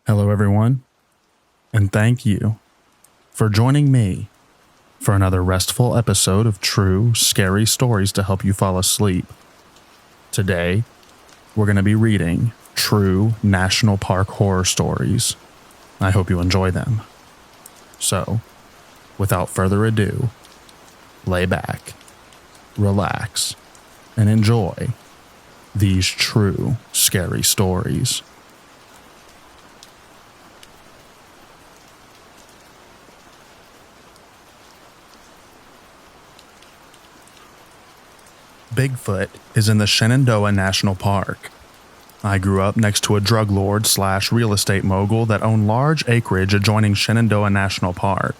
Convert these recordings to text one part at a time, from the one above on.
Hello, everyone, and thank you for joining me for another restful episode of true, scary stories to help you fall asleep. Today, we're going to be reading true national park horror stories. I hope you enjoy them. So, without further ado, lay back, relax, and enjoy these true, scary stories. Bigfoot is in the Shenandoah National Park. I grew up next to a drug lord / real estate mogul that owned large acreage adjoining Shenandoah National Park.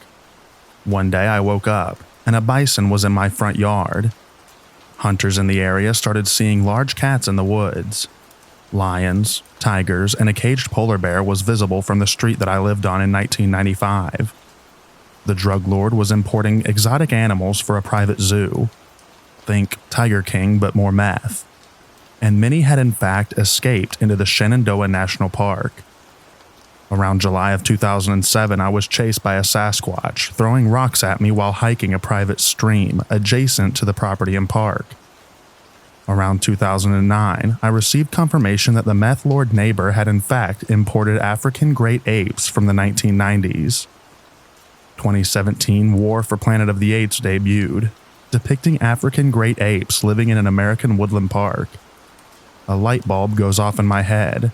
One day I woke up and a bison was in my front yard. Hunters in the area started seeing large cats in the woods. Lions, tigers, and a caged polar bear was visible from the street that I lived on in 1995. The drug lord was importing exotic animals for a private zoo. Think Tiger King, but more meth. And many had in fact escaped into the Shenandoah National Park. Around July of 2007, I was chased by a Sasquatch, throwing rocks at me while hiking a private stream adjacent to the property and park. Around 2009, I received confirmation that the meth lord neighbor had in fact imported African great apes from the 1990s. 2017 War for Planet of the Apes debuted, depicting African great apes living in an American woodland park. A light bulb goes off in my head.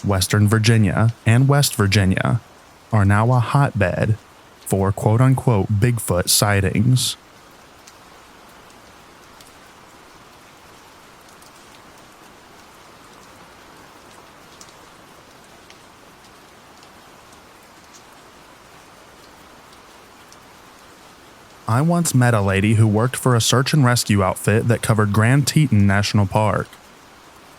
Western Virginia and West Virginia are now a hotbed for quote-unquote Bigfoot sightings. I once met a lady who worked for a search and rescue outfit that covered Grand Teton National Park.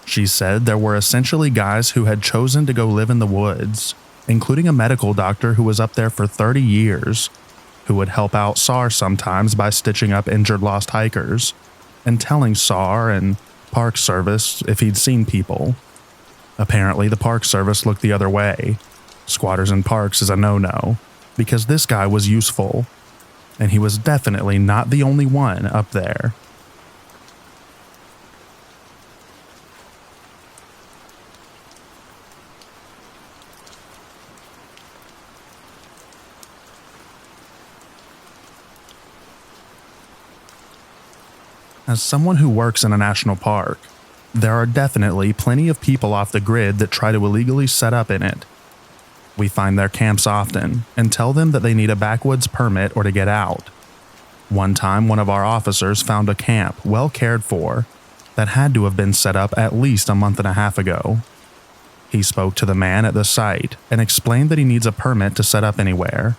She said there were essentially guys who had chosen to go live in the woods, including a medical doctor who was up there for 30 years, who would help out SAR sometimes by stitching up injured lost hikers, and telling SAR and Park Service if he'd seen people. Apparently the Park Service looked the other way. Squatters in parks is a no-no, because this guy was useful. And he was definitely not the only one up there. As someone who works in a national park, there are definitely plenty of people off the grid that try to illegally set up in it. We find their camps often and tell them that they need a backwoods permit or to get out. One time, one of our officers found a camp well cared for that had to have been set up at least a month and a half ago. He spoke to the man at the site and explained that he needs a permit to set up anywhere.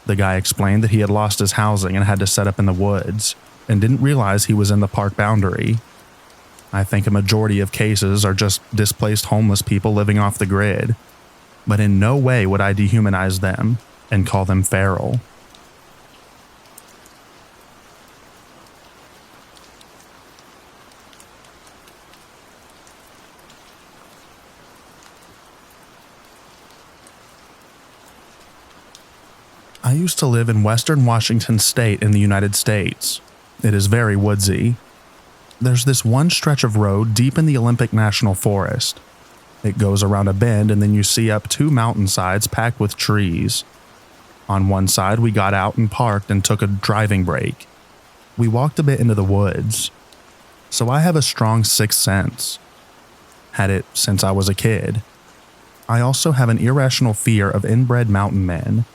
The guy explained that he had lost his housing and had to set up in the woods and didn't realize he was in the park boundary. I think a majority of cases are just displaced homeless people living off the grid. But in no way would I dehumanize them and call them feral. I used to live in western Washington state in the United States. It is very woodsy. There's this one stretch of road deep in the Olympic National Forest. It goes around a bend and then you see up two mountainsides packed with trees. On one side we got out and parked and took a driving break. We walked a bit into the woods. So I have a strong sixth sense. Had it since I was a kid. I also have an irrational fear of inbred mountain men,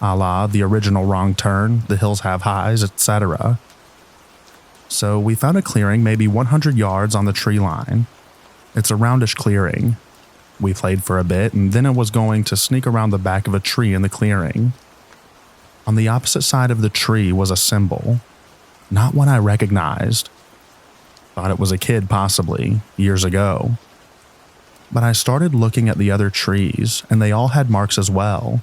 a la the original Wrong Turn, The Hills Have Highs, etc. So we found a clearing maybe 100 yards on the tree line. It's a roundish clearing. We played for a bit, and then I was going to sneak around the back of a tree in the clearing. On the opposite side of the tree was a symbol, not one I recognized. Thought it was a kid possibly, years ago. But I started looking at the other trees, and they all had marks as well.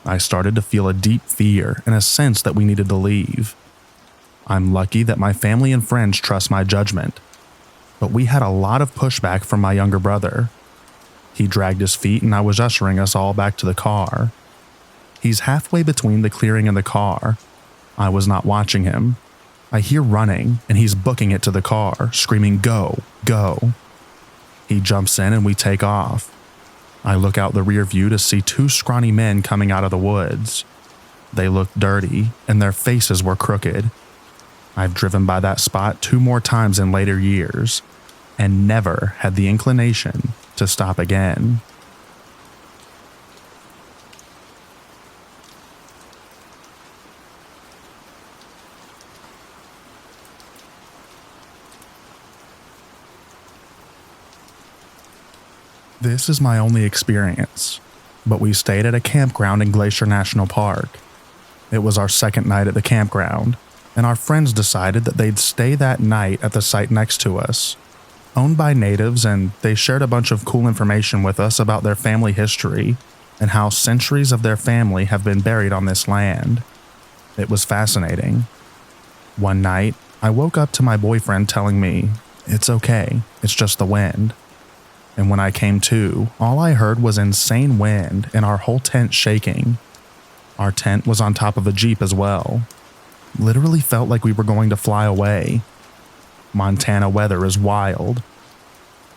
I started to feel a deep fear and a sense that we needed to leave. I'm lucky that my family and friends trust my judgment, but we had a lot of pushback from my younger brother. He dragged his feet and I was ushering us all back to the car. He's halfway between the clearing and the car. I was not watching him. I hear running and he's booking it to the car, screaming, "Go, go." He jumps in and we take off. I look out the rear view to see two scrawny men coming out of the woods. They looked dirty and their faces were crooked. I've driven by that spot 2 more times in later years and never had the inclination to stop again. This is my only experience, but we stayed at a campground in Glacier National Park. It was our second night at the campground, and our friends decided that they'd stay that night at the site next to us. Owned by natives, and they shared a bunch of cool information with us about their family history and how centuries of their family have been buried on this land. It was fascinating. One night, I woke up to my boyfriend telling me, "It's okay, it's just the wind." And when I came to, all I heard was insane wind and our whole tent shaking. Our tent was on top of a Jeep as well. Literally felt like we were going to fly away. Montana weather is wild.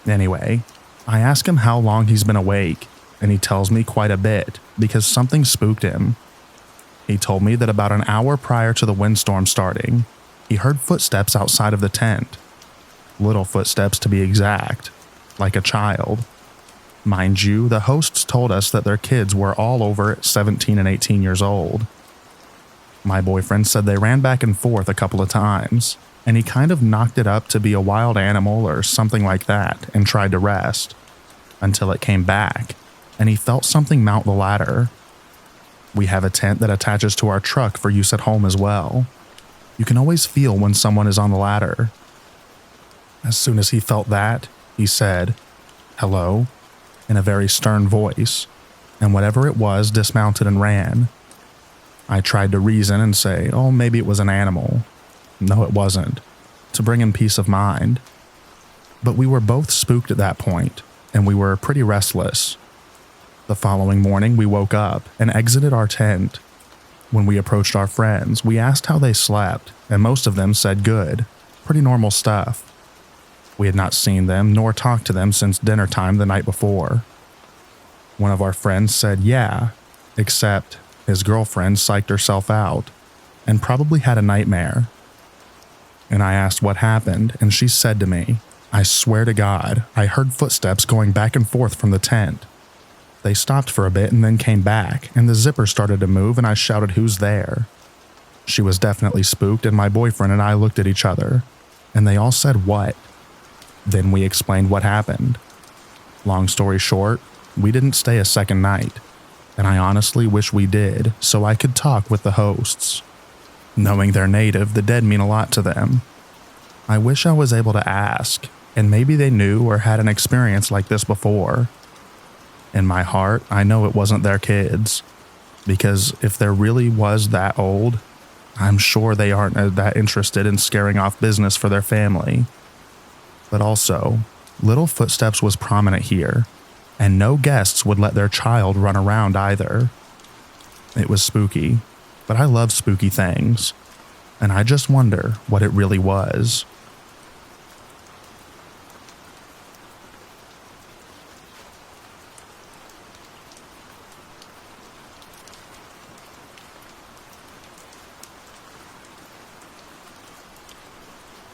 Anyway, I ask him how long he's been awake, and he tells me quite a bit because something spooked him. He told me that about an hour prior to the windstorm starting, he heard footsteps outside of the tent. Little footsteps to be exact. Like a child. Mind you, the hosts told us that their kids were all over 17 and 18 years old. My boyfriend said they ran back and forth a couple of times, and he kind of knocked it up to be a wild animal or something like that and tried to rest, until it came back, and he felt something mount the ladder. We have a tent that attaches to our truck for use at home as well. You can always feel when someone is on the ladder. As soon as he felt that, he said, "Hello," in a very stern voice, and whatever it was dismounted and ran. I tried to reason and say, "Oh, maybe it was an animal." No, it wasn't, to bring him peace of mind. But we were both spooked at that point, and we were pretty restless. The following morning, we woke up and exited our tent. When we approached our friends, we asked how they slept, and most of them said good, pretty normal stuff. We had not seen them nor talked to them since dinner time the night before. One of our friends said yeah, except his girlfriend psyched herself out and probably had a nightmare. And I asked what happened, and she said to me, "I swear to God, I heard footsteps going back and forth from the tent. They stopped for a bit and then came back, and the zipper started to move and I shouted, 'Who's there?' She was definitely spooked, and my boyfriend and I looked at each other, and they all said, 'What?' Then we explained what happened. Long story short, we didn't stay a second night, and I honestly wish we did so I could talk with the hosts. Knowing they're native, the dead mean a lot to them. I wish I was able to ask, and maybe they knew or had an experience like this before. In my heart, I know it wasn't their kids, because if there really was that old, I'm sure they aren't that interested in scaring off business for their family. But also, little footsteps was prominent here, and no guests would let their child run around either. It was spooky, but I love spooky things, and I just wonder what it really was.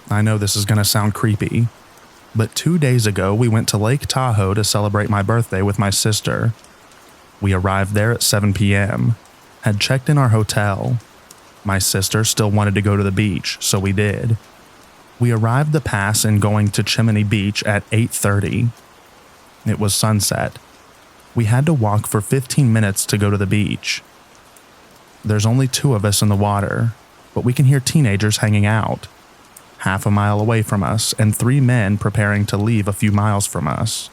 I know this is going to sound creepy, but 2 days ago we went to Lake Tahoe to celebrate my birthday with my sister. We arrived there at 7 p.m., had checked in our hotel. My sister still wanted to go to the beach, so we did. We arrived the pass in going to Chimney Beach at 8:30. It was sunset. We had to walk for 15 minutes to go to the beach. There's only 2 of us in the water, but we can hear teenagers hanging out. Half a mile away from us, and 3 men preparing to leave a few miles from us.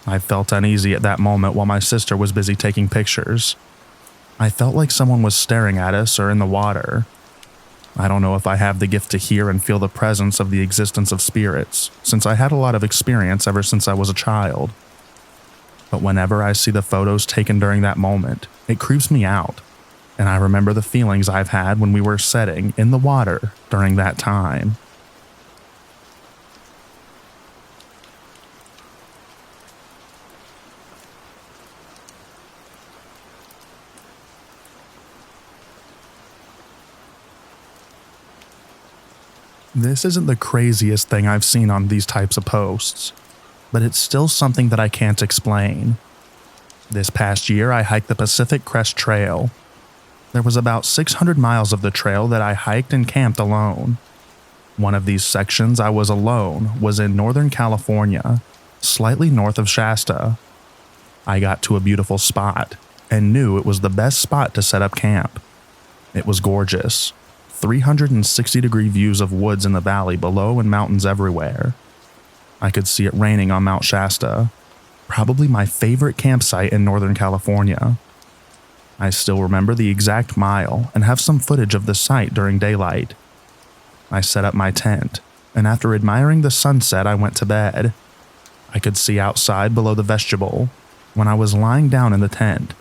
I felt uneasy at that moment while my sister was busy taking pictures. I felt like someone was staring at us or in the water. I don't know if I have the gift to hear and feel the presence of the existence of spirits, since I had a lot of experience ever since I was a child. But whenever I see the photos taken during that moment, it creeps me out, and I remember the feelings I've had when we were setting in the water during that time. This isn't the craziest thing I've seen on these types of posts, but it's still something that I can't explain. This past year, I hiked the Pacific Crest Trail. There was about 600 miles of the trail that I hiked and camped alone. One of these sections I was alone was in Northern California, slightly north of Shasta. I got to a beautiful spot and knew it was the best spot to set up camp. It was gorgeous. 360-degree views of woods in the valley below and mountains everywhere. I could see it raining on Mount Shasta, probably my favorite campsite in Northern California. I still remember the exact mile and have some footage of the site during daylight. I set up my tent, and after admiring the sunset, I went to bed. I could see outside below the vestibule when I was lying down in the tent.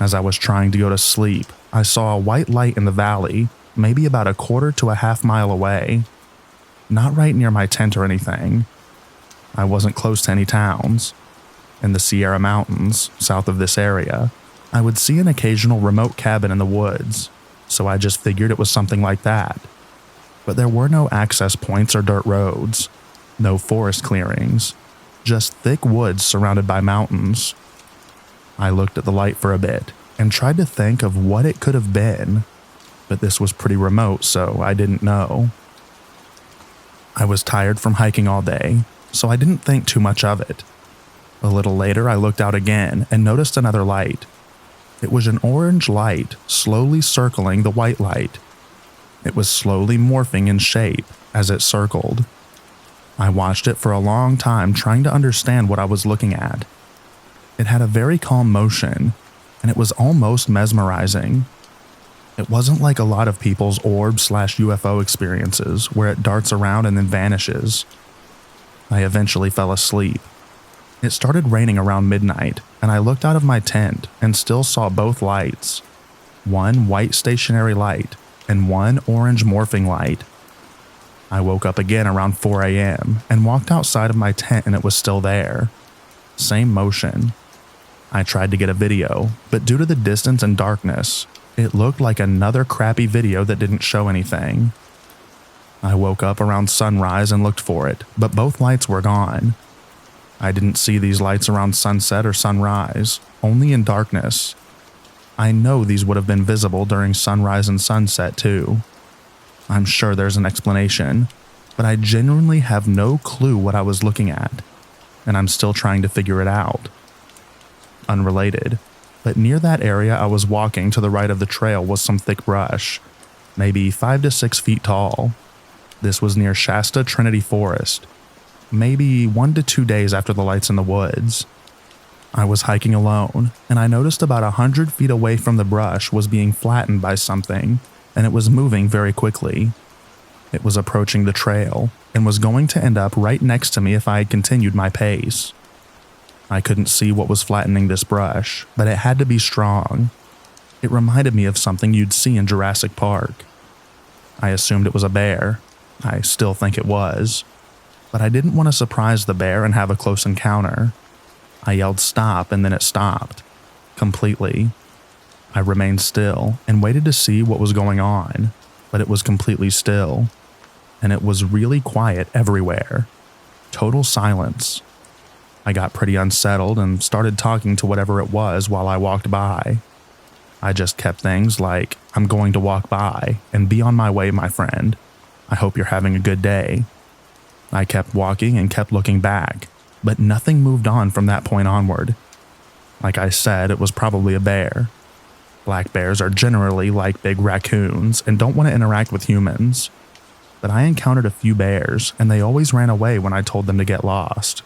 As I was trying to go to sleep, I saw a white light in the valley, maybe about a quarter to a half mile away. Not right near my tent or anything. I wasn't close to any towns. In the Sierra Mountains, south of this area, I would see an occasional remote cabin in the woods, so I just figured it was something like that. But there were no access points or dirt roads, no forest clearings, just thick woods surrounded by mountains. I looked at the light for a bit and tried to think of what it could have been, but this was pretty remote, so I didn't know. I was tired from hiking all day, so I didn't think too much of it. A little later, I looked out again and noticed another light. It was an orange light slowly circling the white light. It was slowly morphing in shape as it circled. I watched it for a long time, trying to understand what I was looking at. It had a very calm motion, and it was almost mesmerizing. It wasn't like a lot of people's orb/UFO experiences where it darts around and then vanishes. I eventually fell asleep. It started raining around midnight, and I looked out of my tent and still saw both lights. One white stationary light and one orange morphing light. I woke up again around 4 a.m. and walked outside of my tent, and it was still there. Same motion. I tried to get a video, but due to the distance and darkness, it looked like another crappy video that didn't show anything. I woke up around sunrise and looked for it, but both lights were gone. I didn't see these lights around sunset or sunrise, only in darkness. I know these would have been visible during sunrise and sunset too. I'm sure there's an explanation, but I genuinely have no clue what I was looking at, and I'm still trying to figure it out. Unrelated, but near that area I was walking to the right of the trail was some thick brush, maybe 5 to 6 feet tall. This was near Shasta Trinity Forest, maybe 1 to 2 days after the lights in the woods. I was hiking alone, and I noticed about 100 feet away from the brush was being flattened by something, and it was moving very quickly. It was approaching the trail, and was going to end up right next to me if I had continued my pace. I couldn't see what was flattening this brush, but it had to be strong. It reminded me of something you'd see in Jurassic Park. I assumed it was a bear. I still think it was. But I didn't want to surprise the bear and have a close encounter. I yelled stop, and then it stopped. Completely. I remained still and waited to see what was going on, but it was completely still. And it was really quiet everywhere. Total silence. I got pretty unsettled and started talking to whatever it was while I walked by. I just kept things like, "I'm going to walk by and be on my way, my friend. I hope you're having a good day." I kept walking and kept looking back, but nothing moved on from that point onward. Like I said, it was probably a bear. Black bears are generally like big raccoons and don't want to interact with humans. But I encountered a few bears, and they always ran away when I told them to get lost.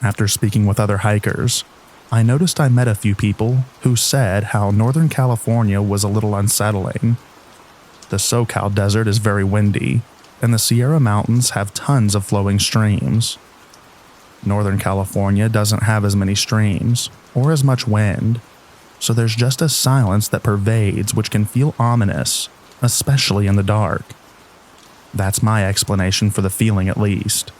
After speaking with other hikers, I noticed I met a few people who said how Northern California was a little unsettling. The SoCal desert is very windy, and the Sierra Mountains have tons of flowing streams. Northern California doesn't have as many streams or as much wind, so there's just a silence that pervades which can feel ominous, especially in the dark. That's my explanation for the feeling, at least.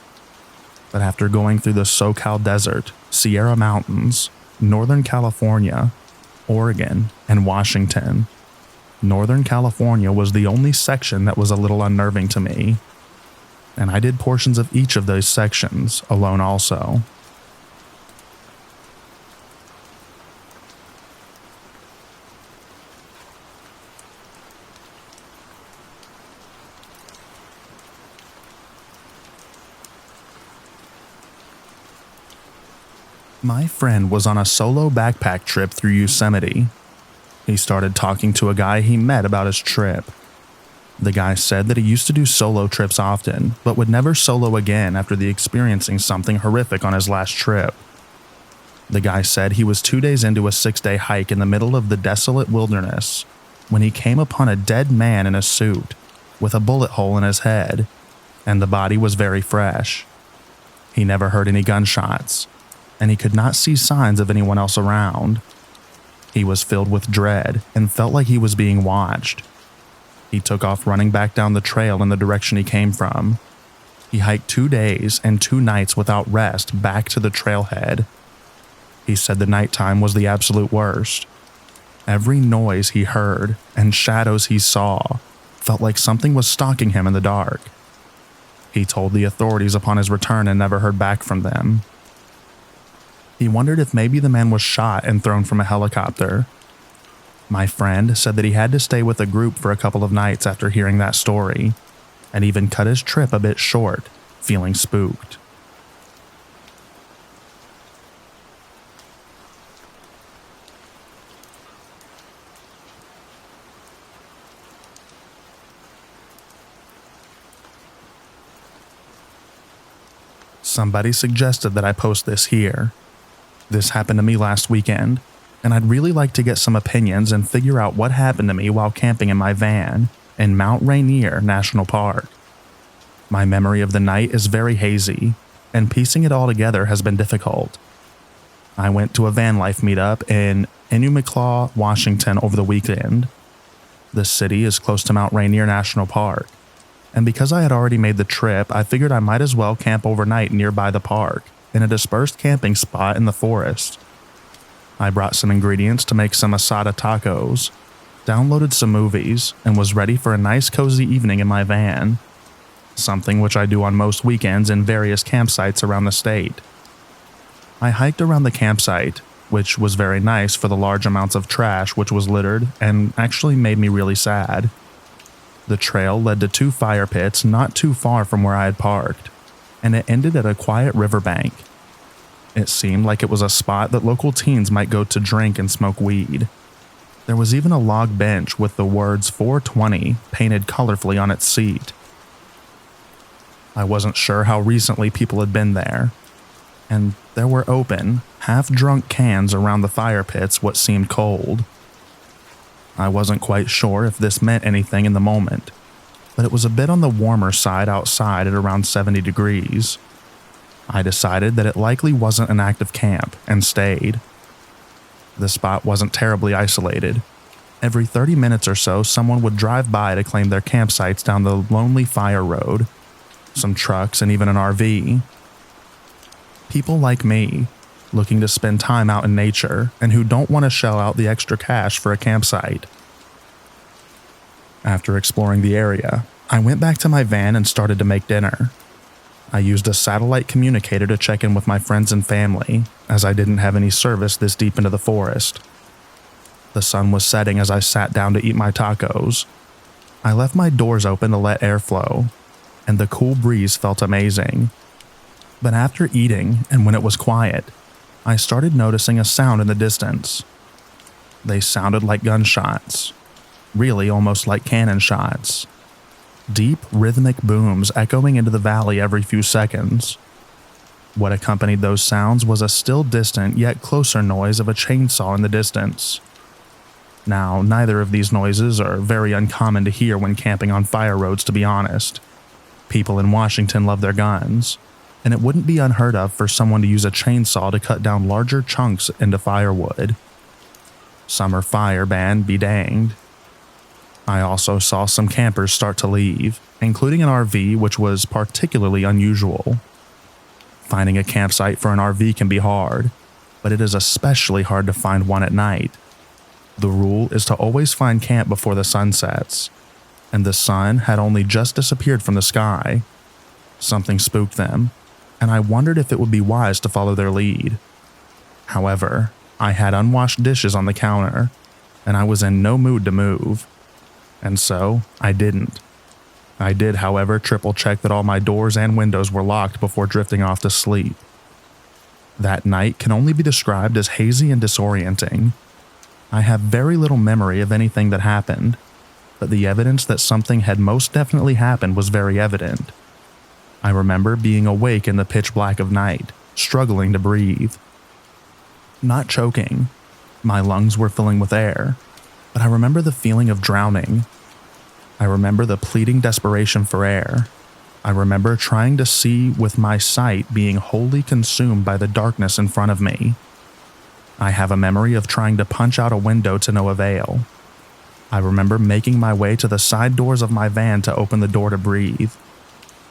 But after going through the SoCal desert, Sierra Mountains, Northern California, Oregon, and Washington, Northern California was the only section that was a little unnerving to me. And I did portions of each of those sections alone also. My friend was on a solo backpack trip through Yosemite. He started talking to a guy he met about his trip. The guy said that he used to do solo trips often, but would never solo again after experiencing something horrific on his last trip. The guy said he was 2 days into a 6-day hike in the middle of the desolate wilderness when he came upon a dead man in a suit with a bullet hole in his head, and the body was very fresh. He never heard any gunshots, and he could not see signs of anyone else around. He was filled with dread and felt like he was being watched. He took off running back down the trail in the direction he came from. He hiked 2 days and 2 nights without rest back to the trailhead. He said the nighttime was the absolute worst. Every noise he heard and shadows he saw felt like something was stalking him in the dark. He told the authorities upon his return and never heard back from them. He wondered if maybe the man was shot and thrown from a helicopter. My friend said that he had to stay with a group for a couple of nights after hearing that story, and even cut his trip a bit short, feeling spooked. Somebody suggested that I post this here. This happened to me last weekend, and I'd really like to get some opinions and figure out what happened to me while camping in my van in Mount Rainier National Park. My memory of the night is very hazy, and piecing it all together has been difficult. I went to a van life meetup in Enumclaw, Washington over the weekend. The city is close to Mount Rainier National Park, and because I had already made the trip, I figured I might as well camp overnight nearby the park in a dispersed camping spot in the forest. I brought some ingredients to make some asada tacos, downloaded some movies, and was ready for a nice cozy evening in my van, something which I do on most weekends in various campsites around the state. I hiked around the campsite, which was very nice for the large amounts of trash which was littered and actually made me really sad. The trail led to 2 fire pits not too far from where I had parked, and it ended at a quiet riverbank. It seemed like it was a spot that local teens might go to drink and smoke weed. There was even a log bench with the words 420 painted colorfully on its seat. I wasn't sure how recently people had been there, and there were open, half-drunk cans around the fire pits what seemed cold. I wasn't quite sure if this meant anything in the moment, but it was a bit on the warmer side outside at around 70 degrees. I decided that it likely wasn't an active camp and stayed. The spot wasn't terribly isolated. Every 30 minutes or so, someone would drive by to claim their campsites down the lonely fire road, some trucks and even an RV. People like me, looking to spend time out in nature and who don't want to shell out the extra cash for a campsite. After exploring the area, I went back to my van and started to make dinner. I used a satellite communicator to check in with my friends and family, as I didn't have any service this deep into the forest. The sun was setting as I sat down to eat my tacos. I left my doors open to let air flow, and the cool breeze felt amazing. But after eating, and when it was quiet, I started noticing a sound in the distance. They sounded like gunshots, really almost like cannon shots. Deep, rhythmic booms echoing into the valley every few seconds. What accompanied those sounds was a still distant yet closer noise of a chainsaw in the distance. Now, neither of these noises are very uncommon to hear when camping on fire roads, to be honest. People in Washington love their guns, and it wouldn't be unheard of for someone to use a chainsaw to cut down larger chunks into firewood. Summer fire ban be danged. I also saw some campers start to leave, including an RV, which was particularly unusual. Finding a campsite for an RV can be hard, but it is especially hard to find one at night. The rule is to always find camp before the sun sets, and the sun had only just disappeared from the sky. Something spooked them, and I wondered if it would be wise to follow their lead. However, I had unwashed dishes on the counter, and I was in no mood to move, and so I didn't. I did, however, triple check that all my doors and windows were locked before drifting off to sleep. That night can only be described as hazy and disorienting. I have very little memory of anything that happened, but the evidence that something had most definitely happened was very evident. I remember being awake in the pitch black of night, struggling to breathe. Not choking. My lungs were filling with air, but I remember the feeling of drowning. I remember the pleading desperation for air. I remember trying to see with my sight being wholly consumed by the darkness in front of me. I have a memory of trying to punch out a window to no avail. I remember making my way to the side doors of my van to open the door to breathe.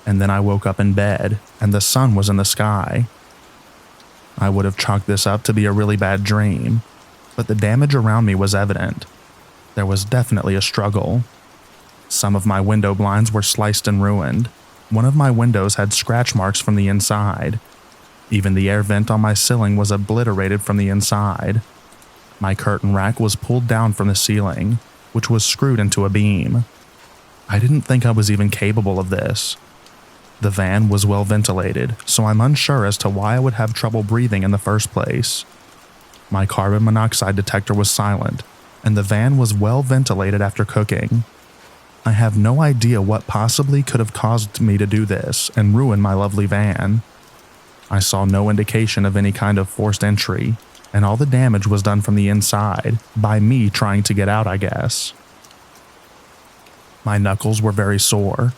And then I woke up in bed, and the sun was in the sky. I would have chalked this up to be a really bad dream, but the damage around me was evident. There was definitely a struggle. Some of my window blinds were sliced and ruined. One of my windows had scratch marks from the inside. Even the air vent on my ceiling was obliterated from the inside. My curtain rack was pulled down from the ceiling, which was screwed into a beam. I didn't think I was even capable of this. The van was well ventilated, so I'm unsure as to why I would have trouble breathing in the first place. My carbon monoxide detector was silent, and the van was well ventilated after cooking. I have no idea what possibly could have caused me to do this and ruin my lovely van. I saw no indication of any kind of forced entry, and all the damage was done from the inside, by me trying to get out, I guess. My knuckles were very sore,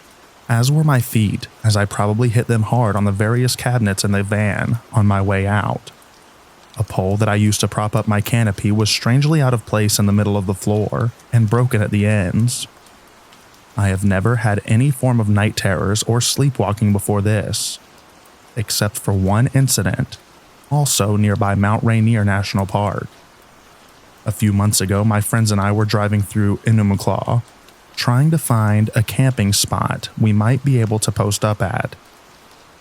as were my feet, as I probably hit them hard on the various cabinets in the van on my way out. A pole that I used to prop up my canopy was strangely out of place in the middle of the floor and broken at the ends. I have never had any form of night terrors or sleepwalking before this, except for one incident, also nearby Mount Rainier National Park. A few months ago, my friends and I were driving through Enumclaw, trying to find a camping spot we might be able to post up at.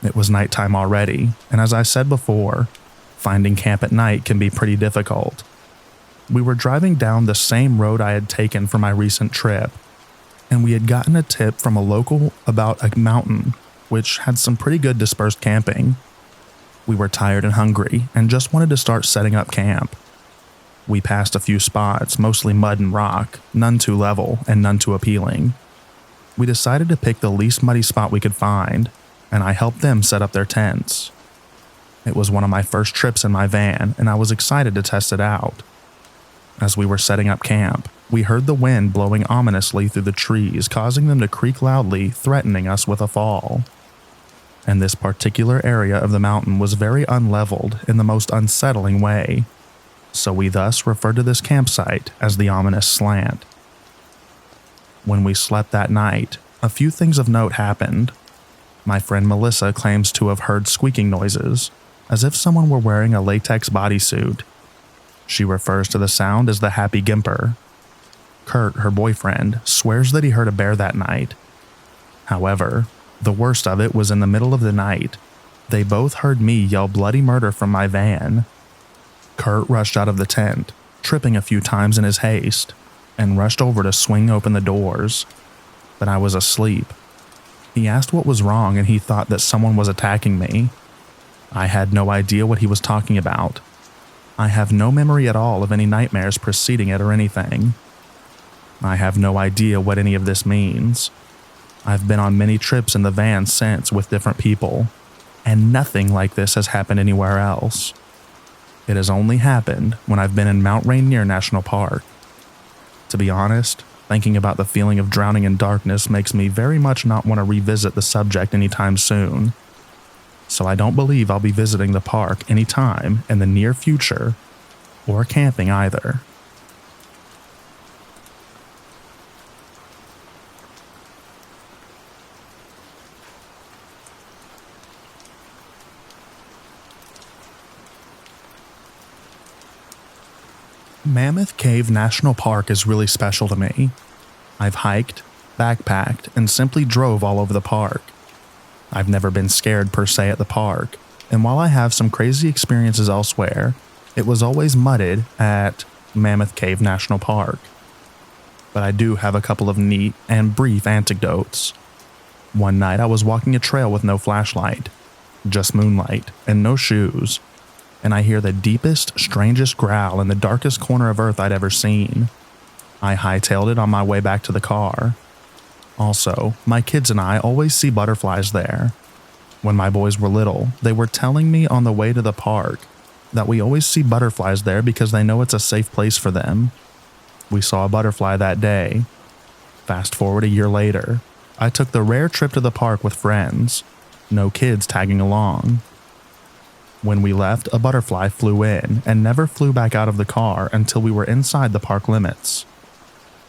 It was nighttime already, and as I said before, finding camp at night can be pretty difficult. We were driving down the same road I had taken for my recent trip, and we had gotten a tip from a local about a mountain which had some pretty good dispersed camping. We were tired and hungry and just wanted to start setting up camp. We passed a few spots, mostly mud and rock, none too level and none too appealing. We decided to pick the least muddy spot we could find, and I helped them set up their tents. It was one of my first trips in my van, and I was excited to test it out. As we were setting up camp, we heard the wind blowing ominously through the trees, causing them to creak loudly, threatening us with a fall. And this particular area of the mountain was very unleveled in the most unsettling way, so we thus referred to this campsite as the ominous slant. When we slept that night, a few things of note happened. My friend Melissa claims to have heard squeaking noises, as if someone were wearing a latex bodysuit. She refers to the sound as the happy gimper. Kurt, her boyfriend, swears that he heard a bear that night. However, the worst of it was in the middle of the night. They both heard me yell bloody murder from my van. Kurt rushed out of the tent, tripping a few times in his haste, and rushed over to swing open the doors. But I was asleep. He asked what was wrong, and he thought that someone was attacking me. I had no idea what he was talking about. I have no memory at all of any nightmares preceding it or anything. I have no idea what any of this means. I've been on many trips in the van since with different people, and nothing like this has happened anywhere else. It has only happened when I've been in Mount Rainier National Park. To be honest, thinking about the feeling of drowning in darkness makes me very much not want to revisit the subject anytime soon. so I don't believe I'll be visiting the park anytime in the near future, or camping either. Mammoth Cave National Park is really special to me. I've hiked, backpacked, and simply drove all over the park. I've never been scared per se at the park, and while I have some crazy experiences elsewhere, it was always mudded at Mammoth Cave National Park. But I do have a couple of neat and brief anecdotes. One night I was walking a trail with no flashlight, just moonlight, and no shoes, and I hear the deepest, strangest growl in the darkest corner of Earth I'd ever seen. I hightailed it on my way back to the car. Also, my kids and I always see butterflies there. When my boys were little, they were telling me on the way to the park that we always see butterflies there because they know it's a safe place for them. We saw a butterfly that day. Fast forward a year later, I took the rare trip to the park with friends, no kids tagging along. When we left, a butterfly flew in and never flew back out of the car until we were inside the park limits.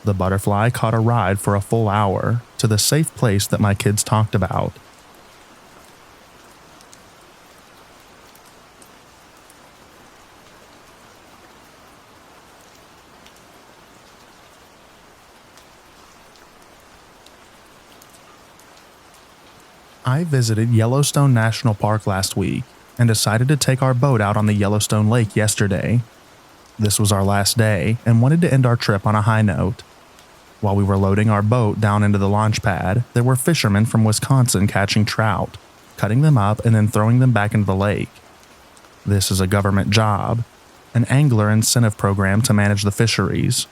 The butterfly caught a ride for a full hour to the safe place that my kids talked about. I visited Yellowstone National Park last week and decided to take our boat out on the Yellowstone Lake yesterday. This was our last day and wanted to end our trip on a high note. While we were loading our boat down into the launch pad, there were fishermen from Wisconsin catching trout, cutting them up and then throwing them back into the lake. This is a government job, an angler incentive program to manage the fisheries.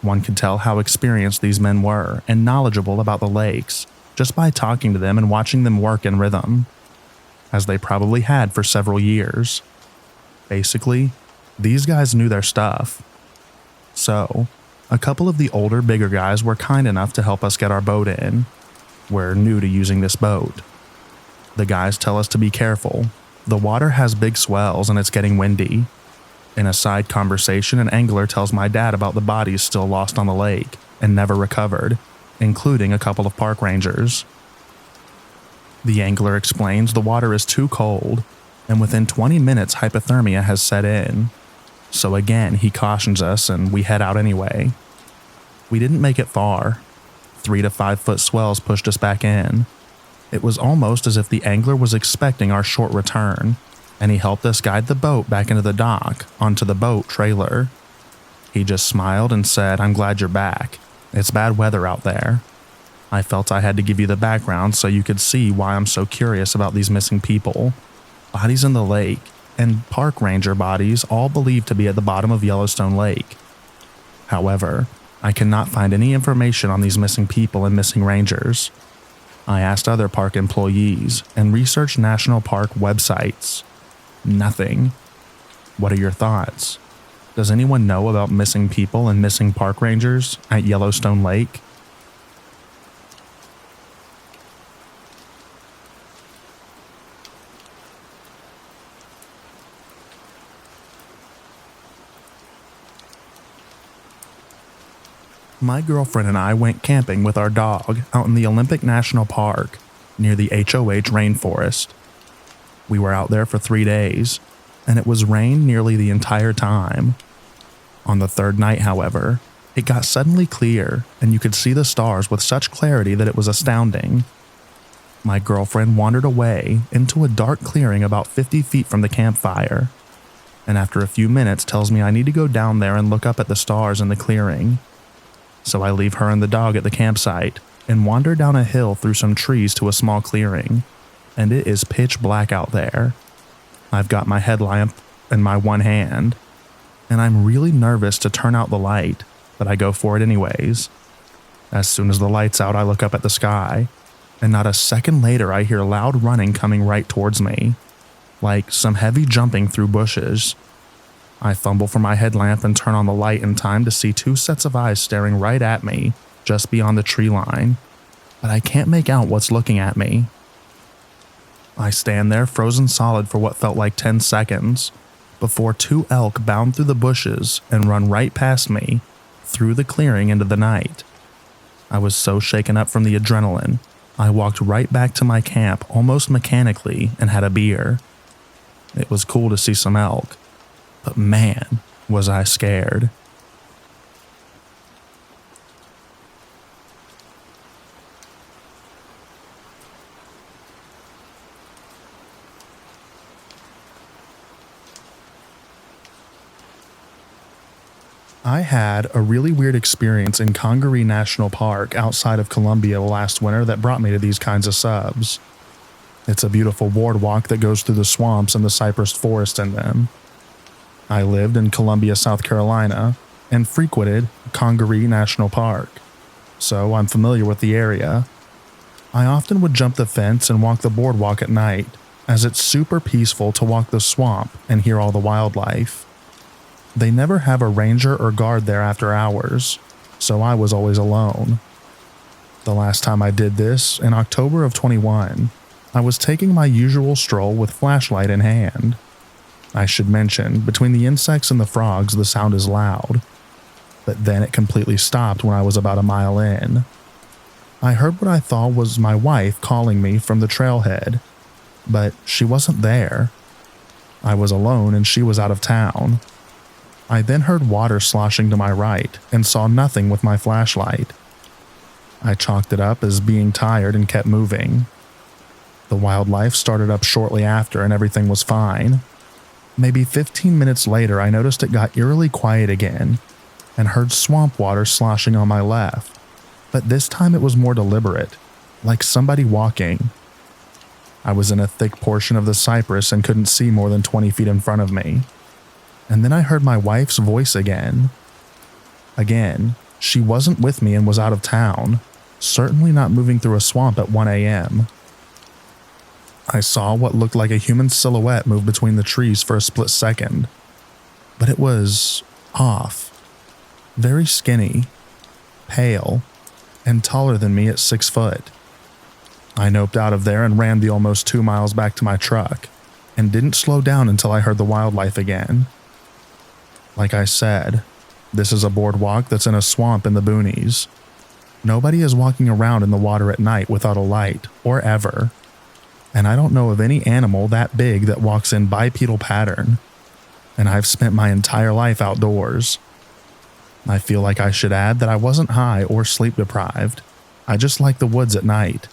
One could tell how experienced these men were and knowledgeable about the lakes just by talking to them and watching them work in rhythm, as they probably had for several years. Basically, these guys knew their stuff. So, a couple of the older, bigger guys were kind enough to help us get our boat in. We're new to using this boat. The guys tell us to be careful. The water has big swells and it's getting windy. In a side conversation, an angler tells my dad about the bodies still lost on the lake and never recovered, including a couple of park rangers. The angler explains the water is too cold, and within 20 minutes hypothermia has set in. So again, he cautions us and we head out anyway. We didn't make it far. 3 to 5 foot swells pushed us back in. It was almost as if the angler was expecting our short return, and he helped us guide the boat back into the dock onto the boat trailer. He just smiled and said, "I'm glad you're back. It's bad weather out there." I felt I had to give you the background so you could see why I'm so curious about these missing people. Bodies in the lake, and park ranger bodies all believed to be at the bottom of Yellowstone Lake. However, I cannot find any information on these missing people and missing rangers. I asked other park employees and researched national park websites. Nothing. What are your thoughts? Does anyone know about missing people and missing park rangers at Yellowstone Lake? My girlfriend and I went camping with our dog out in the Olympic National Park near the HOH rainforest. We were out there for 3 days, and it was rain nearly the entire time. On the third night, however, it got suddenly clear, and you could see the stars with such clarity that it was astounding. My girlfriend wandered away into a dark clearing about 50 feet from the campfire, and after a few minutes tells me I need to go down there and look up at the stars in the clearing. So I leave her and the dog at the campsite and wander down a hill through some trees to a small clearing, and it is pitch black out there. I've got my headlamp in my one hand, and I'm really nervous to turn out the light, but I go for it anyways. As soon as the light's out, I look up at the sky, and not a second later I hear loud running coming right towards me, like some heavy jumping through bushes. I fumble for my headlamp and turn on the light in time to see 2 sets of eyes staring right at me just beyond the tree line, but I can't make out what's looking at me. I stand there frozen solid for what felt like 10 seconds before two elk bound through the bushes and run right past me through the clearing into the night. I was so shaken up from the adrenaline, I walked right back to my camp almost mechanically and had a beer. It was cool to see some elk, but man, was I scared. I had a really weird experience in Congaree National Park outside of Columbia last winter that brought me to these kinds of subs. It's a beautiful boardwalk that goes through the swamps and the cypress forest in them. I lived in Columbia, South Carolina, and frequented Congaree National Park, so I'm familiar with the area. I often would jump the fence and walk the boardwalk at night, as it's super peaceful to walk the swamp and hear all the wildlife. They never have a ranger or guard there after hours, so I was always alone. The last time I did this, in October of 21, I was taking my usual stroll with flashlight in hand. I should mention, between the insects and the frogs, the sound is loud, but then it completely stopped when I was about a mile in. I heard what I thought was my wife calling me from the trailhead, but she wasn't there. I was alone and she was out of town. I then heard water sloshing to my right and saw nothing with my flashlight. I chalked it up as being tired and kept moving. The wildlife started up shortly after and everything was fine. Maybe 15 minutes later, I noticed it got eerily quiet again and heard swamp water sloshing on my left, but this time it was more deliberate, like somebody walking. I was in a thick portion of the cypress and couldn't see more than 20 feet in front of me. And then I heard my wife's voice again. Again, she wasn't with me and was out of town, certainly not moving through a swamp at 1 a.m. I saw what looked like a human silhouette move between the trees for a split second, but it was off. Very skinny, pale, and taller than me at 6 foot. I noped out of there and ran the almost 2 miles back to my truck, and didn't slow down until I heard the wildlife again. Like I said, this is a boardwalk that's in a swamp in the boonies. Nobody is walking around in the water at night without a light, or ever. And I don't know of any animal that big that walks in bipedal pattern. And I've spent my entire life outdoors. I feel like I should add that I wasn't high or sleep deprived. I just like the woods at night.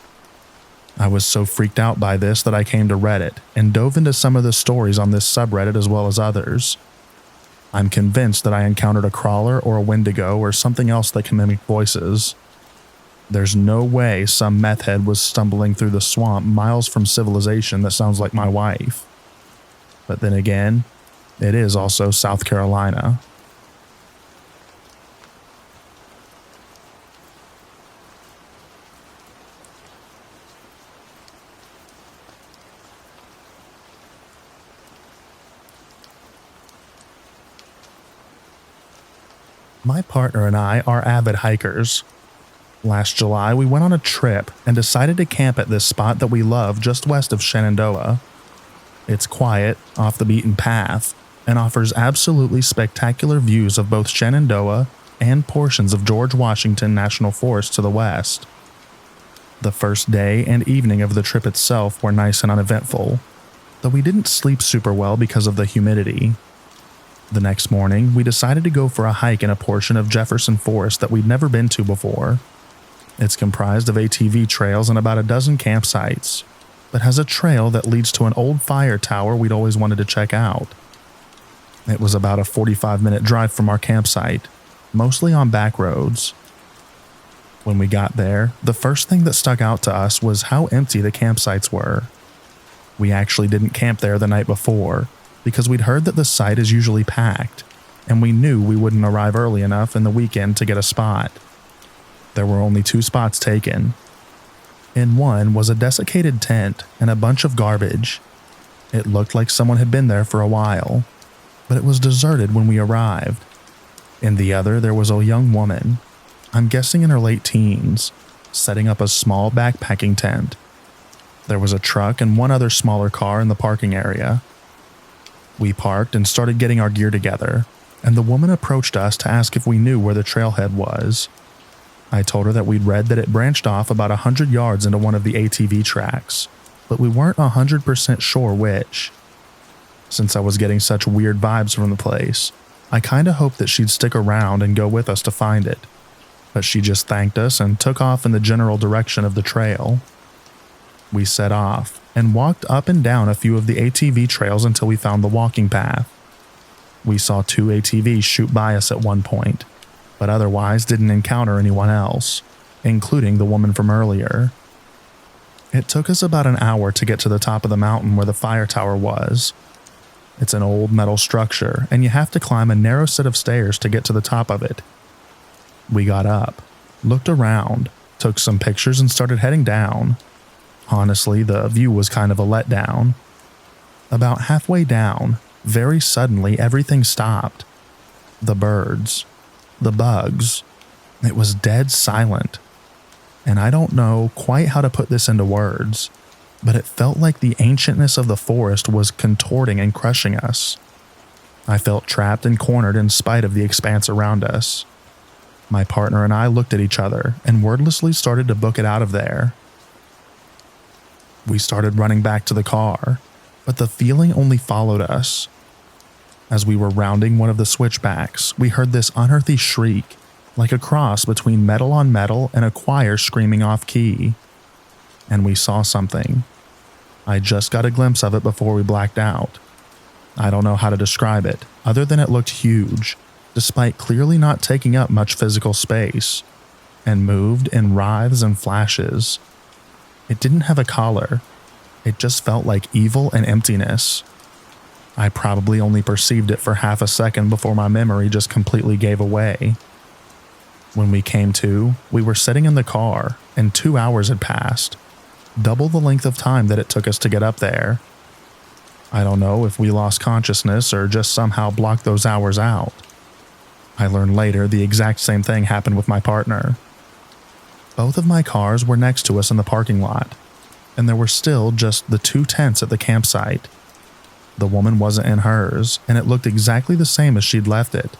I was so freaked out by this that I came to Reddit and dove into some of the stories on this subreddit as well as others. I'm convinced that I encountered a crawler or a wendigo or something else that can mimic voices. There's no way some meth head was stumbling through the swamp miles from civilization that sounds like my wife. But then again, it is also South Carolina. My partner and I are avid hikers. Last July, we went on a trip and decided to camp at this spot that we love just west of Shenandoah. It's quiet, off the beaten path, and offers absolutely spectacular views of both Shenandoah and portions of George Washington National Forest to the west. The first day and evening of the trip itself were nice and uneventful, though we didn't sleep super well because of the humidity. The next morning, we decided to go for a hike in a portion of Jefferson Forest that we'd never been to before. It's comprised of ATV trails and about a dozen campsites, but has a trail that leads to an old fire tower we'd always wanted to check out. It was about a 45-minute drive from our campsite, mostly on back roads. When we got there, the first thing that stuck out to us was how empty the campsites were. We actually didn't camp there the night before, because we'd heard that the site is usually packed, and we knew we wouldn't arrive early enough in the weekend to get a spot. There were only 2 spots taken. In one was a desiccated tent and a bunch of garbage. It looked like someone had been there for a while, but it was deserted when we arrived. In the other, there was a young woman, I'm guessing in her late teens, setting up a small backpacking tent. There was a truck and one other smaller car in the parking area. We parked and started getting our gear together, and the woman approached us to ask if we knew where the trailhead was. I told her that we'd read that it branched off about 100 yards into one of the ATV tracks, but we weren't 100% sure which. Since I was getting such weird vibes from the place, I kinda hoped that she'd stick around and go with us to find it, but she just thanked us and took off in the general direction of the trail. We set off and walked up and down a few of the ATV trails until we found the walking path. We saw 2 ATVs shoot by us at one point, but otherwise didn't encounter anyone else, including the woman from earlier. It took us about an hour to get to the top of the mountain where the fire tower was. It's an old metal structure, and you have to climb a narrow set of stairs to get to the top of it. We got up, looked around, took some pictures, and started heading down. Honestly, the view was kind of a letdown. About halfway down, very suddenly everything stopped. The birds, the bugs, it was dead silent. And I don't know quite how to put this into words, but it felt like the ancientness of the forest was contorting and crushing us. I felt trapped and cornered in spite of the expanse around us. My partner and I looked at each other and wordlessly started to book it out of there. We started running back to the car, but the feeling only followed us. As we were rounding one of the switchbacks, we heard this unearthly shriek, like a cross between metal on metal and a choir screaming off key. And we saw something. I just got a glimpse of it before we blacked out. I don't know how to describe it, other than it looked huge, despite clearly not taking up much physical space, and moved in writhes and flashes. It didn't have a collar. It just felt like evil and emptiness. I probably only perceived it for half a second before my memory just completely gave away. When we came to, we were sitting in the car, and 2 hours had passed. Double the length of time that it took us to get up there. I don't know if we lost consciousness or just somehow blocked those hours out. I learned later the exact same thing happened with my partner. Both of my cars were next to us in the parking lot, and there were still just the 2 tents at the campsite. The woman wasn't in hers, and it looked exactly the same as she'd left it.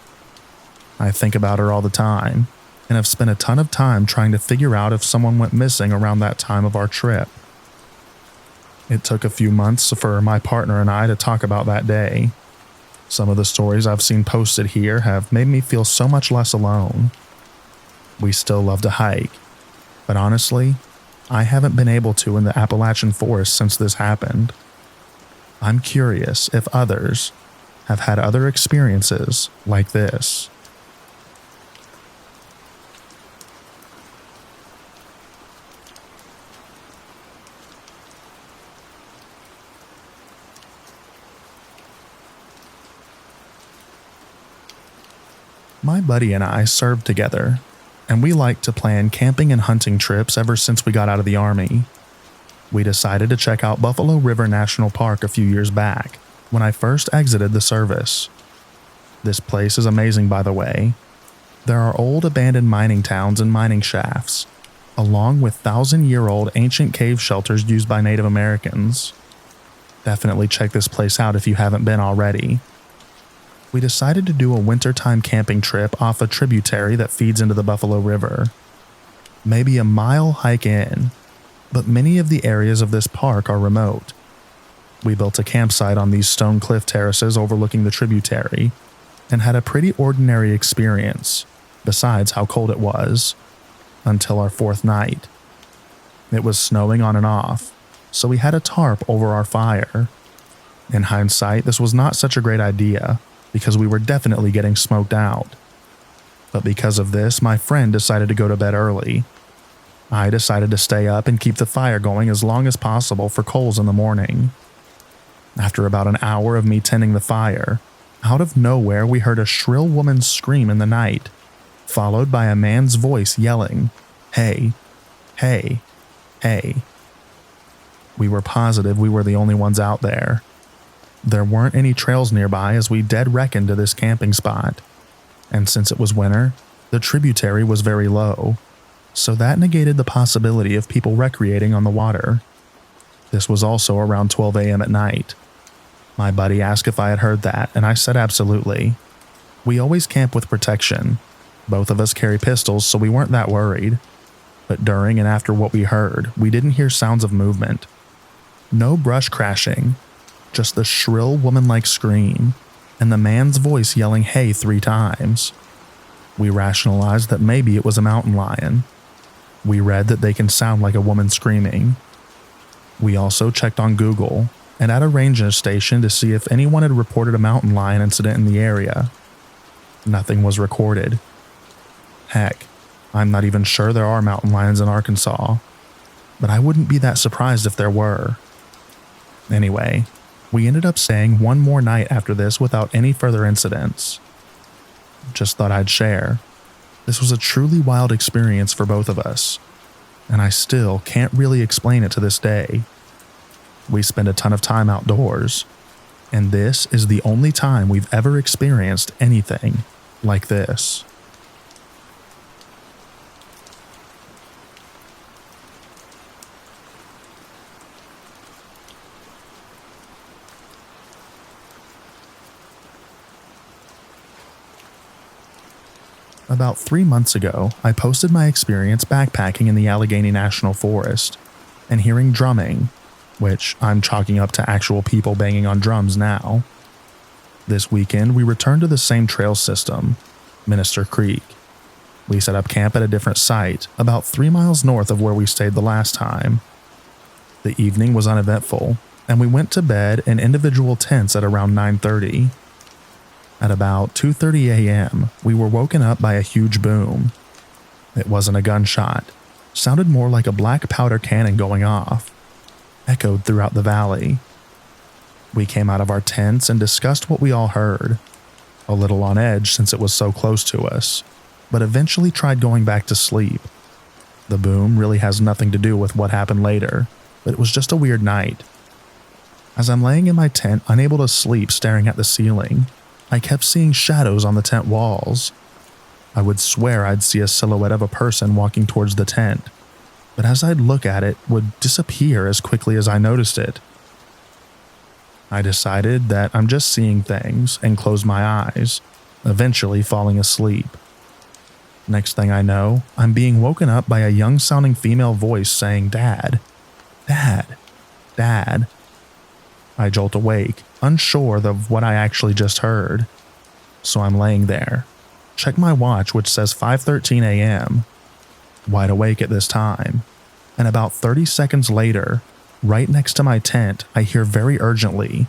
I think about her all the time, and have spent a ton of time trying to figure out if someone went missing around that time of our trip. It took a few months for my partner and I to talk about that day. Some of the stories I've seen posted here have made me feel so much less alone. We still love to hike, but honestly, I haven't been able to in the Appalachian forest since this happened. I'm curious if others have had other experiences like this. My buddy and I served together, and we liked to plan camping and hunting trips ever since we got out of the Army. We decided to check out Buffalo River National Park a few years back, when I first exited the service. This place is amazing, by the way. There are old abandoned mining towns and mining shafts, along with 1,000-year-old ancient cave shelters used by Native Americans. Definitely check this place out if you haven't been already. We decided to do a wintertime camping trip off a tributary that feeds into the Buffalo River. Maybe a mile hike in, but many of the areas of this park are remote. We built a campsite on these stone cliff terraces overlooking the tributary, and had a pretty ordinary experience, besides how cold it was, until our 4th night. It was snowing on and off, so we had a tarp over our fire. In hindsight, this was not such a great idea, because we were definitely getting smoked out. But because of this, my friend decided to go to bed early. I decided to stay up and keep the fire going as long as possible for coals in the morning. After about an hour of me tending the fire, out of nowhere we heard a shrill woman's scream in the night, followed by a man's voice yelling, "Hey, hey, hey." We were positive we were the only ones out there. There weren't any trails nearby as we dead reckoned to this camping spot, and since it was winter, the tributary was very low, so that negated the possibility of people recreating on the water. This was also around 12 a.m. at night. My buddy asked if I had heard that, and I said absolutely. We always camp with protection. Both of us carry pistols, so we weren't that worried. But during and after what we heard, we didn't hear sounds of movement. No brush crashing, just the shrill woman-like scream, and the man's voice yelling "hey" 3 times. We rationalized that maybe it was a mountain lion. We read that they can sound like a woman screaming. We also checked on Google and at a ranger station to see if anyone had reported a mountain lion incident in the area. Nothing was recorded. Heck, I'm not even sure there are mountain lions in Arkansas, but I wouldn't be that surprised if there were. Anyway, we ended up staying one more night after this without any further incidents. Just thought I'd share. This was a truly wild experience for both of us, and I still can't really explain it to this day. We spend a ton of time outdoors, and this is the only time we've ever experienced anything like this. About 3 months ago, I posted my experience backpacking in the Allegheny National Forest and hearing drumming, which I'm chalking up to actual people banging on drums now. This weekend, we returned to the same trail system, Minister Creek. We set up camp at a different site, about 3 miles north of where we stayed the last time. The evening was uneventful, and we went to bed in individual tents at around 9:30. At about 2:30 a.m., we were woken up by a huge boom. It wasn't a gunshot. Sounded more like a black powder cannon going off. Echoed throughout the valley. We came out of our tents and discussed what we all heard. A little on edge since it was so close to us, but eventually tried going back to sleep. The boom really has nothing to do with what happened later, but it was just a weird night. As I'm laying in my tent, unable to sleep, staring at the ceiling, I kept seeing shadows on the tent walls. I would swear I'd see a silhouette of a person walking towards the tent, but as I'd look at it, would disappear as quickly as I noticed it. I decided that I'm just seeing things and closed my eyes, eventually falling asleep. Next thing I know, I'm being woken up by a young-sounding female voice saying, "Dad, Dad, Dad." I jolt awake, unsure of what I actually just heard. So I'm laying there. Check my watch, which says 5:13 a.m. Wide awake at this time. And about 30 seconds later, right next to my tent, I hear very urgently,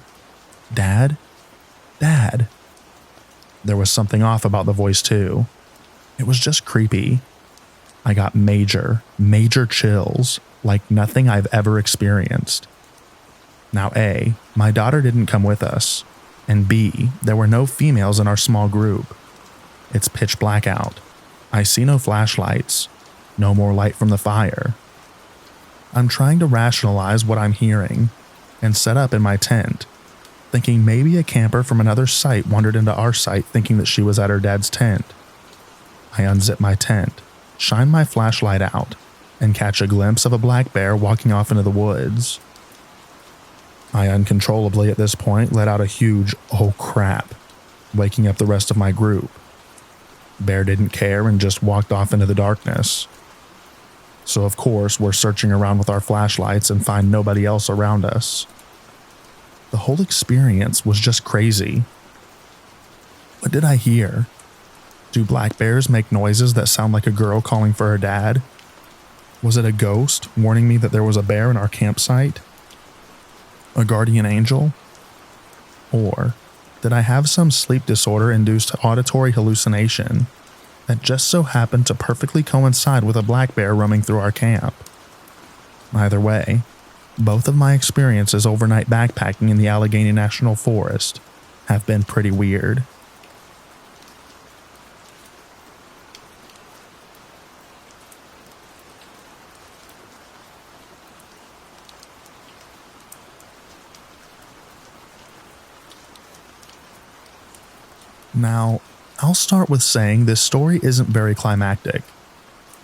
"Dad? Dad?" There was something off about the voice too. It was just creepy. I got major chills, like nothing I've ever experienced. Now A, my daughter didn't come with us, and B, there were no females in our small group. It's pitch black out. I see no flashlights, no more light from the fire. I'm trying to rationalize what I'm hearing and set up in my tent, thinking maybe a camper from another site wandered into our site thinking that she was at her dad's tent. I unzip my tent, shine my flashlight out, and catch a glimpse of a black bear walking off into the woods. I uncontrollably at this point let out a huge "oh crap," waking up the rest of my group. Bear didn't care and just walked off into the darkness. So of course we're searching around with our flashlights and find nobody else around us. The whole experience was just crazy. What did I hear? Do black bears make noises that sound like a girl calling for her dad? Was it a ghost warning me that there was a bear in our campsite? A guardian angel? Or did I have some sleep disorder-induced auditory hallucination that just so happened to perfectly coincide with a black bear roaming through our camp? Either way, both of my experiences overnight backpacking in the Allegheny National Forest have been pretty weird. Now, I'll start with saying this story isn't very climactic.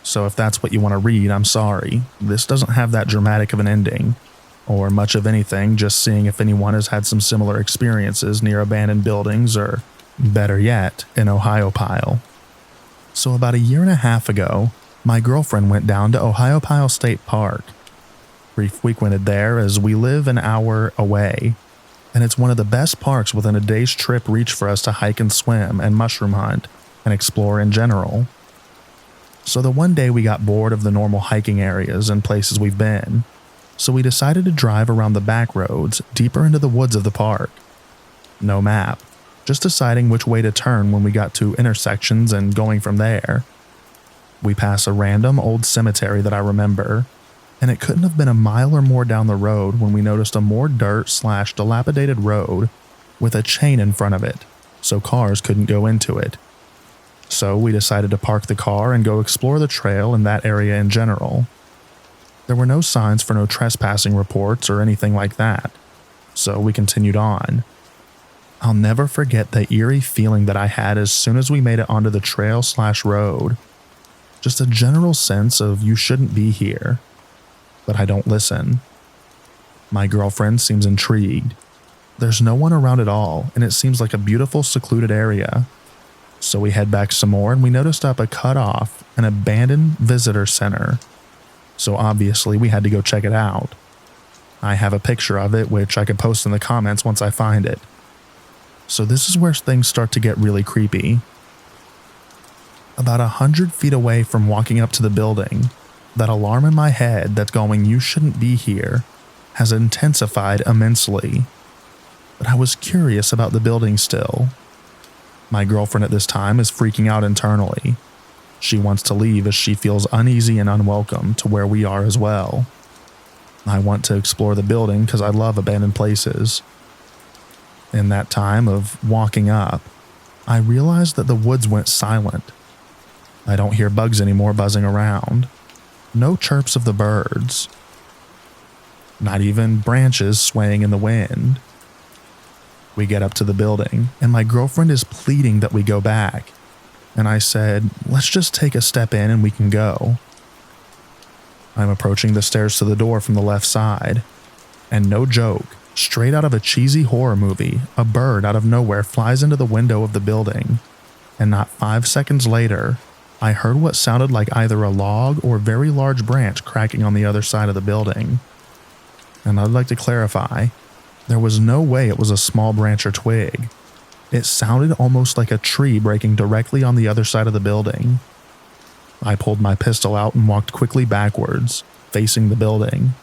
So if that's what you want to read, I'm sorry. This doesn't have that dramatic of an ending. or much of anything, just seeing if anyone has had some similar experiences near abandoned buildings or, better yet, in Ohiopyle. So about a year and a half ago, my girlfriend went down to Ohiopyle State Park. We frequented there as we live an hour away, and it's one of the best parks within a day's trip reach for us to hike and swim and mushroom hunt and explore in general. So the one day we got bored of the normal hiking areas and places we've been, so we decided to drive around the back roads deeper into the woods of the park. No map, just deciding which way to turn when we got to intersections and going from there. We pass a random old cemetery that I remember, and it couldn't have been a mile or more down the road when we noticed a more dirt/dilapidated road with a chain in front of it, so cars couldn't go into it. So we decided to park the car and go explore the trail in that area in general. There were no signs for no trespassing reports or anything like that, so we continued on. I'll never forget the eerie feeling that I had as soon as we made it onto the trail/road. Just a general sense of you shouldn't be here. But I don't listen. My girlfriend seems intrigued. There's no one around at all, and it seems like a beautiful secluded area. So we head back some more and we noticed up a cut-off, an abandoned visitor center. So obviously we had to go check it out. I have a picture of it which I could post in the comments once I find it. So this is where things start to get really creepy. About 100 feet away from walking up to the building, that alarm in my head that's going "you shouldn't be here" has intensified immensely. But I was curious about the building still. My girlfriend at this time is freaking out internally. She wants to leave as she feels uneasy and unwelcome to where we are as well. I want to explore the building because I love abandoned places. In that time of walking up, I realized that the woods went silent. I don't hear bugs anymore buzzing around. No chirps of the birds. Not even branches swaying in the wind. We get up to the building, and my girlfriend is pleading that we go back. And I said, let's just take a step in and we can go. I'm approaching the stairs to the door from the left side. And no joke, straight out of a cheesy horror movie, a bird out of nowhere flies into the window of the building. And not 5 seconds later, I heard what sounded like either a log or very large branch cracking on the other side of the building. And I'd like to clarify, there was no way it was a small branch or twig. It sounded almost like a tree breaking directly on the other side of the building. I pulled my pistol out and walked quickly backwards, facing the building,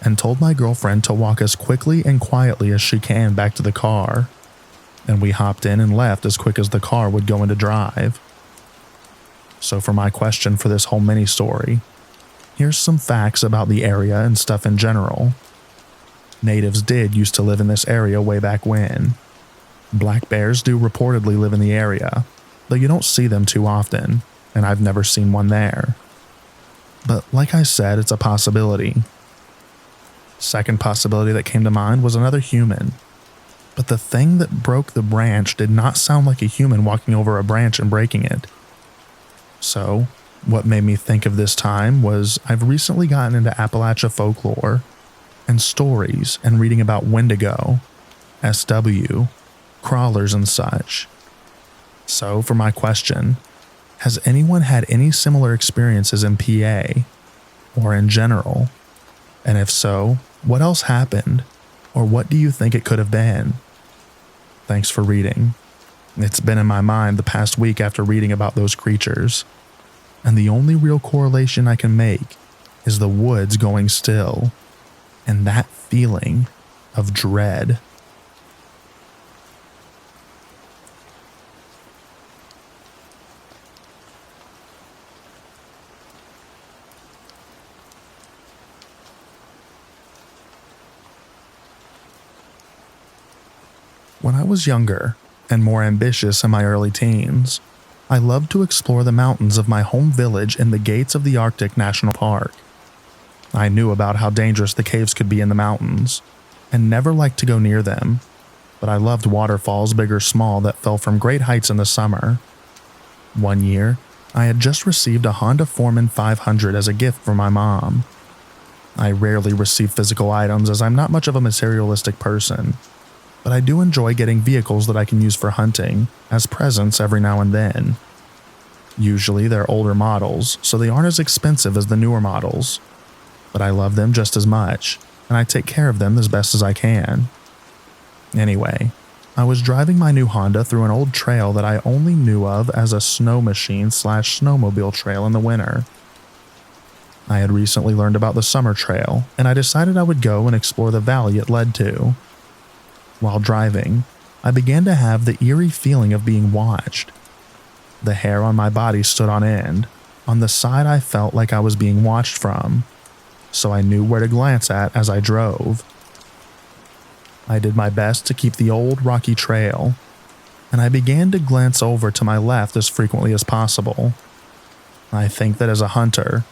and told my girlfriend to walk as quickly and quietly as she can back to the car. And we hopped in and left as quick as the car would go into drive. So for my question for this whole mini story, here's some facts about the area and stuff in general. Natives did used to live in this area way back when. Black bears do reportedly live in the area, though you don't see them too often, and I've never seen one there. But like I said, it's a possibility. Second possibility that came to mind was another human. But the thing that broke the branch did not sound like a human walking over a branch and breaking it. So, what made me think of this time was I've recently gotten into Appalachia folklore and stories and reading about Wendigo, SW, crawlers and such. So, for my question, has anyone had any similar experiences in PA or in general? And if so, what else happened? Or what do you think it could have been? Thanks for reading. It's been in my mind the past week after reading about those creatures, and the only real correlation I can make is the woods going still, and that feeling of dread. When I was younger, and more ambitious in my early teens, I loved to explore the mountains of my home village in the gates of the Arctic National Park. I knew about how dangerous the caves could be in the mountains, and never liked to go near them, but I loved waterfalls big or small that fell from great heights in the summer. One year, I had just received a Honda Foreman 500 as a gift from my mom. I rarely receive physical items as I'm not much of a materialistic person, but I do enjoy getting vehicles that I can use for hunting as presents every now and then. Usually they're older models, so they aren't as expensive as the newer models, but I love them just as much, and I take care of them as best as I can. Anyway, I was driving my new Honda through an old trail that I only knew of as a snow machine / snowmobile trail in the winter. I had recently learned about the summer trail, and I decided I would go and explore the valley it led to. While driving, I began to have the eerie feeling of being watched. The hair on my body stood on end, on the side I felt like I was being watched from, so I knew where to glance at as I drove. I did my best to keep the old rocky trail, and I began to glance over to my left as frequently as possible. I think that as a hunter,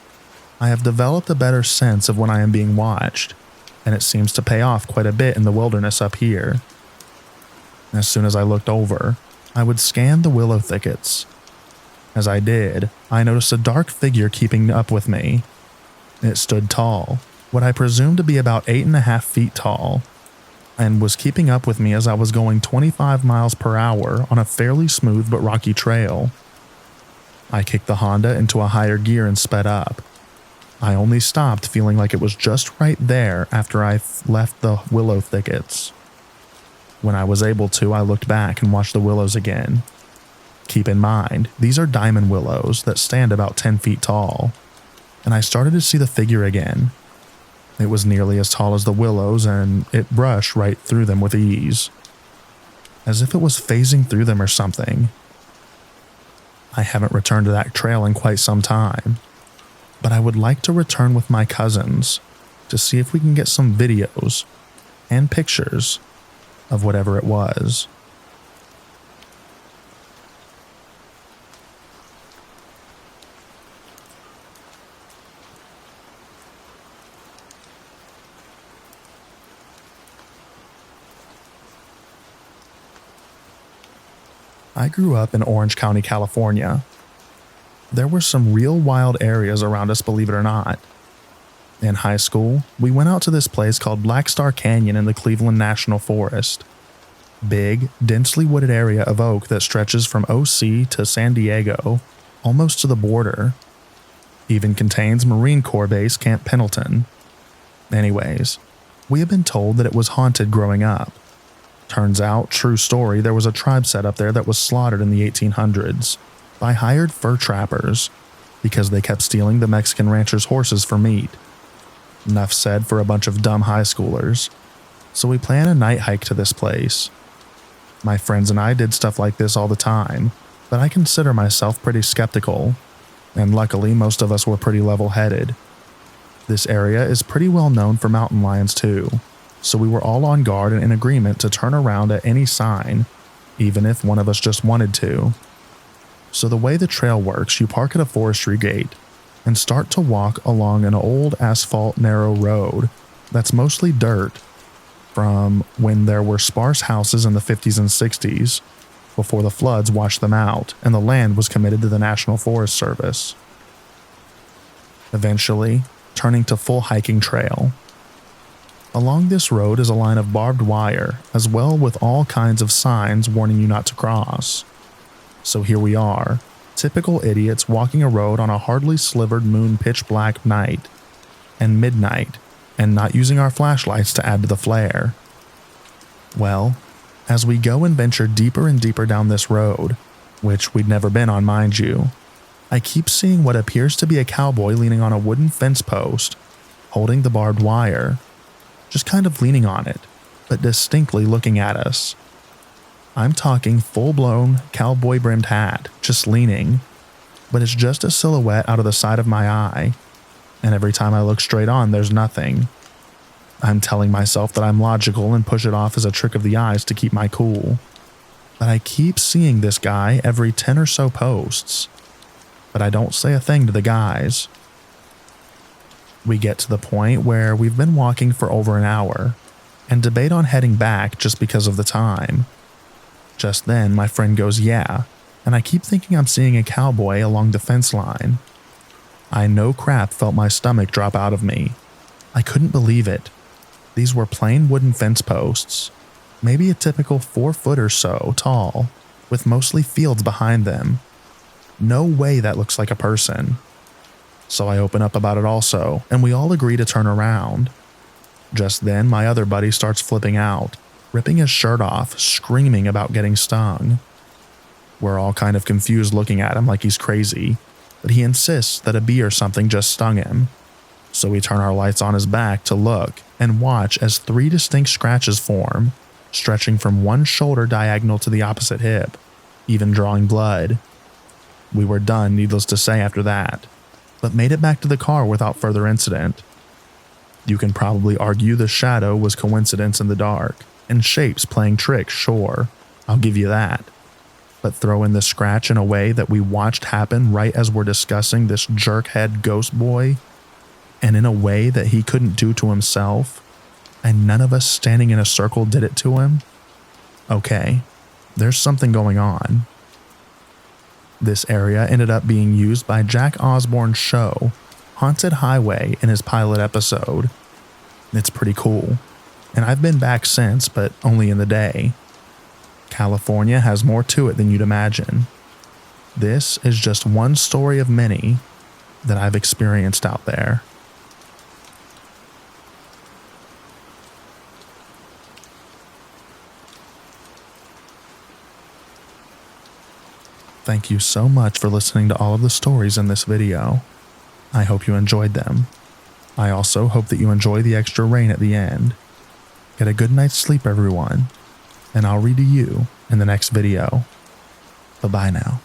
I have developed a better sense of when I am being watched, and it seems to pay off quite a bit in the wilderness up here. As soon as I looked over, I would scan the willow thickets. As I did, I noticed a dark figure keeping up with me. It stood tall, what I presumed to be about 8.5 feet tall, and was keeping up with me as I was going 25 miles per hour on a fairly smooth but rocky trail. I kicked the Honda into a higher gear and sped up. I only stopped feeling like it was just right there after I left the willow thickets. When I was able to, I looked back and watched the willows again. Keep in mind, these are diamond willows that stand about 10 feet tall, and I started to see the figure again. It was nearly as tall as the willows, and it brushed right through them with ease, as if it was phasing through them or something. I haven't returned to that trail in quite some time, but I would like to return with my cousins to see if we can get some videos and pictures of whatever it was. I grew up in Orange County, California. There were some real wild areas around us, believe it or not. In high school, we went out to this place called Black Star Canyon in the Cleveland National Forest. Big, densely wooded area of oak that stretches from OC to San Diego, almost to the border. Even contains Marine Corps Base Camp Pendleton. Anyways, we had been told that it was haunted growing up. Turns out, true story, there was a tribe set up there that was slaughtered in the 1800s by hired fur trappers because they kept stealing the Mexican ranchers' horses for meat. Enough said for a bunch of dumb high schoolers. So we planned a night hike to this place. My friends and I did stuff like this all the time, but I consider myself pretty skeptical, and luckily most of us were pretty level-headed. This area is pretty well known for mountain lions too, so we were all on guard and in agreement to turn around at any sign, even if one of us just wanted to. So the way the trail works, you park at a forestry gate and start to walk along an old asphalt narrow road that's mostly dirt from when there were sparse houses in the 50s and 60s before the floods washed them out and the land was committed to the National Forest Service. Eventually, turning to full hiking trail. Along this road is a line of barbed wire, as well with all kinds of signs warning you not to cross. So here we are, typical idiots walking a road on a hardly slivered moon pitch black night and midnight, and not using our flashlights to add to the flare. Well, as we go and venture deeper and deeper down this road, which we'd never been on, mind you, I keep seeing what appears to be a cowboy leaning on a wooden fence post, holding the barbed wire, just kind of leaning on it, but distinctly looking at us. I'm talking full-blown cowboy-brimmed hat, just leaning, but it's just a silhouette out of the side of my eye, and every time I look straight on, there's nothing. I'm telling myself that I'm logical and push it off as a trick of the eyes to keep my cool, but I keep seeing this guy every 10 or so posts, but I don't say a thing to the guys. We get to the point where we've been walking for over an hour, and debate on heading back just because of the time. Just then, my friend goes, "Yeah," and I keep thinking I'm seeing a cowboy along the fence line. I no crap felt my stomach drop out of me. I couldn't believe it. These were plain wooden fence posts, maybe a typical 4 foot or so tall, with mostly fields behind them. No way that looks like a person. So I open up about it also, and we all agree to turn around. Just then, my other buddy starts flipping out, ripping his shirt off, screaming about getting stung. We're all kind of confused looking at him like he's crazy, but he insists that a bee or something just stung him. So we turn our lights on his back to look and watch as 3 distinct scratches form, stretching from one shoulder diagonal to the opposite hip, even drawing blood. We were done, needless to say, after that, but made it back to the car without further incident. You can probably argue the shadow was coincidence in the dark, and shapes playing tricks, sure, I'll give you that. But throw in the scratch in a way that we watched happen right as we're discussing this jerkhead ghost boy, and in a way that he couldn't do to himself, and none of us standing in a circle did it to him? Okay, there's something going on. This area ended up being used by Jack Osborne's show, Haunted Highway, in his pilot episode. It's pretty cool, and I've been back since, but only in the day. California has more to it than you'd imagine. This is just one story of many that I've experienced out there. Thank you so much for listening to all of the stories in this video. I hope you enjoyed them. I also hope that you enjoy the extra rain at the end. Get a good night's sleep, everyone, and I'll read to you in the next video. Bye-bye now.